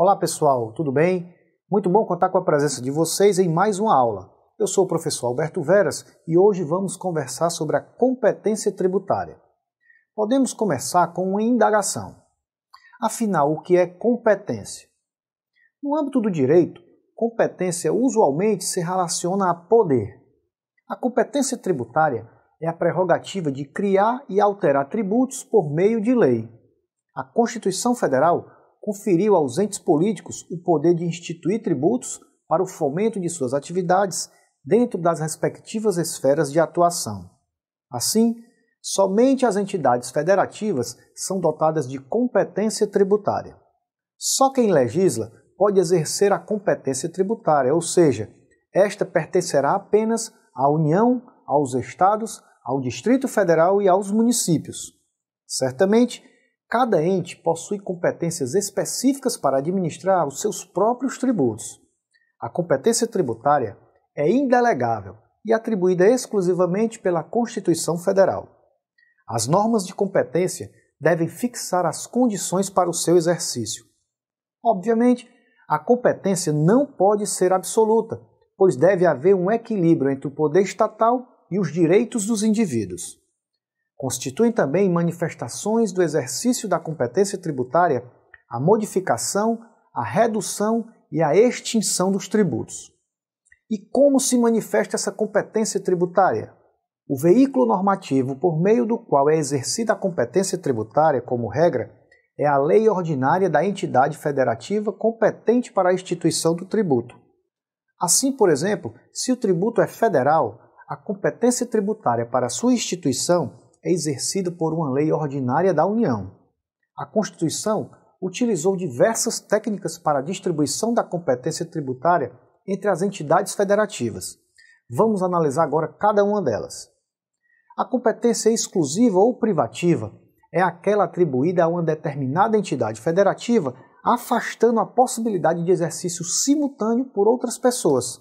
Olá pessoal, tudo bem? Muito bom contar com a presença de vocês em mais uma aula. Eu sou o professor Alberto Veras e hoje vamos conversar sobre a competência tributária. Podemos começar com uma indagação. Afinal, o que é competência? No âmbito do direito, competência usualmente se relaciona a poder. A competência tributária é a prerrogativa de criar e alterar tributos por meio de lei. A Constituição Federal conferiu aos entes políticos o poder de instituir tributos para o fomento de suas atividades dentro das respectivas esferas de atuação. Assim, somente as entidades federativas são dotadas de competência tributária. Só quem legisla pode exercer a competência tributária, ou seja, esta pertencerá apenas à União, aos Estados, ao Distrito Federal e aos municípios. Certamente, cada ente possui competências específicas para administrar os seus próprios tributos. A competência tributária é indelegável e atribuída exclusivamente pela Constituição Federal. As normas de competência devem fixar as condições para o seu exercício. Obviamente, a competência não pode ser absoluta, pois deve haver um equilíbrio entre o poder estatal e os direitos dos indivíduos. Constituem também manifestações do exercício da competência tributária a modificação, a redução e a extinção dos tributos. E como se manifesta essa competência tributária? O veículo normativo por meio do qual é exercida a competência tributária, como regra, é a lei ordinária da entidade federativa competente para a instituição do tributo. Assim, por exemplo, se o tributo é federal, a competência tributária para sua instituição é exercida por uma lei ordinária da União. A Constituição utilizou diversas técnicas para a distribuição da competência tributária entre as entidades federativas. Vamos analisar agora cada uma delas. A competência exclusiva ou privativa é aquela atribuída a uma determinada entidade federativa, afastando a possibilidade de exercício simultâneo por outras pessoas.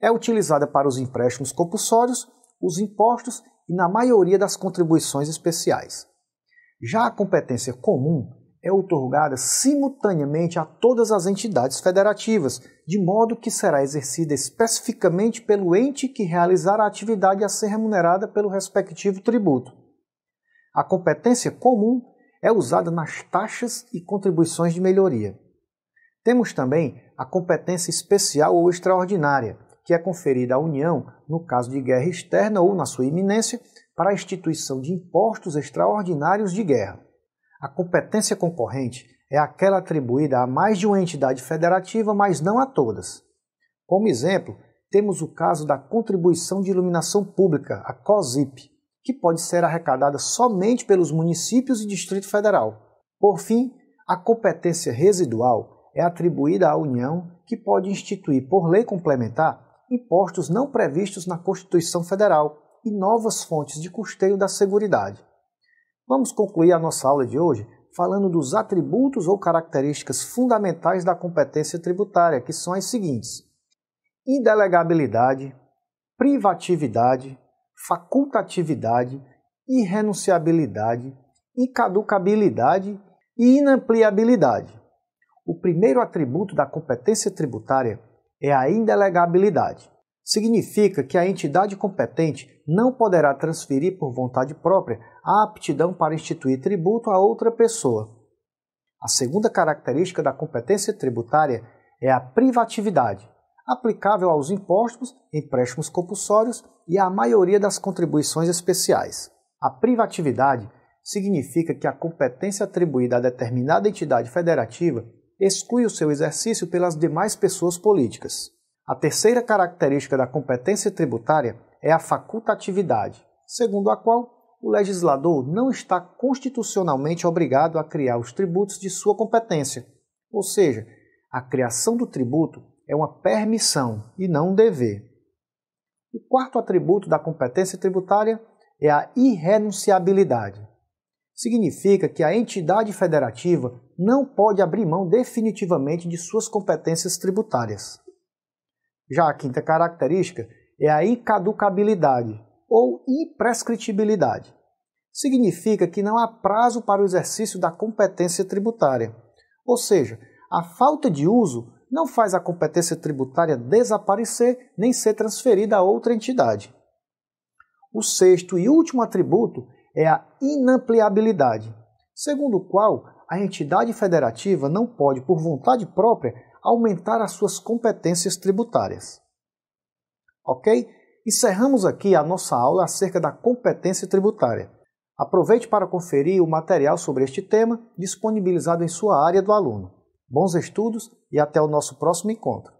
É utilizada para os empréstimos compulsórios, os impostos e na maioria das contribuições especiais. Já a competência comum é outorgada simultaneamente a todas as entidades federativas, de modo que será exercida especificamente pelo ente que realizar a atividade a ser remunerada pelo respectivo tributo. A competência comum é usada nas taxas e contribuições de melhoria. Temos também a competência especial ou extraordinária, que é conferida à União, no caso de guerra externa ou na sua iminência, para a instituição de impostos extraordinários de guerra. A competência concorrente é aquela atribuída a mais de uma entidade federativa, mas não a todas. Como exemplo, temos o caso da Contribuição de Iluminação Pública, a COSIP, que pode ser arrecadada somente pelos municípios e Distrito Federal. Por fim, a competência residual é atribuída à União, que pode instituir por lei complementar impostos não previstos na Constituição Federal e novas fontes de custeio da Seguridade. Vamos concluir a nossa aula de hoje falando dos atributos ou características fundamentais da competência tributária, que são as seguintes: indelegabilidade, privatividade, facultatividade, irrenunciabilidade, incaducabilidade e inampliabilidade. O primeiro atributo da competência tributária é a indelegabilidade. Significa que a entidade competente não poderá transferir por vontade própria a aptidão para instituir tributo a outra pessoa. A segunda característica da competência tributária é a privatividade, aplicável aos impostos, empréstimos compulsórios e à maioria das contribuições especiais. A privatividade significa que a competência atribuída a determinada entidade federativa exclui o seu exercício pelas demais pessoas políticas. A terceira característica da competência tributária é a facultatividade, segundo a qual o legislador não está constitucionalmente obrigado a criar os tributos de sua competência, ou seja, a criação do tributo é uma permissão e não um dever. O quarto atributo da competência tributária é a irrenunciabilidade. Significa que a entidade federativa não pode abrir mão definitivamente de suas competências tributárias. Já a quinta característica é a incaducabilidade ou imprescritibilidade. Significa que não há prazo para o exercício da competência tributária, ou seja, A falta de uso não faz a competência tributária desaparecer nem ser transferida a outra entidade. O sexto e último atributo é a inampliabilidade, segundo o qual a entidade federativa não pode, por vontade própria, aumentar as suas competências tributárias. Ok? Encerramos aqui a nossa aula acerca da competência tributária. Aproveite para conferir o material sobre este tema disponibilizado em sua área do aluno. Bons estudos e até o nosso próximo encontro.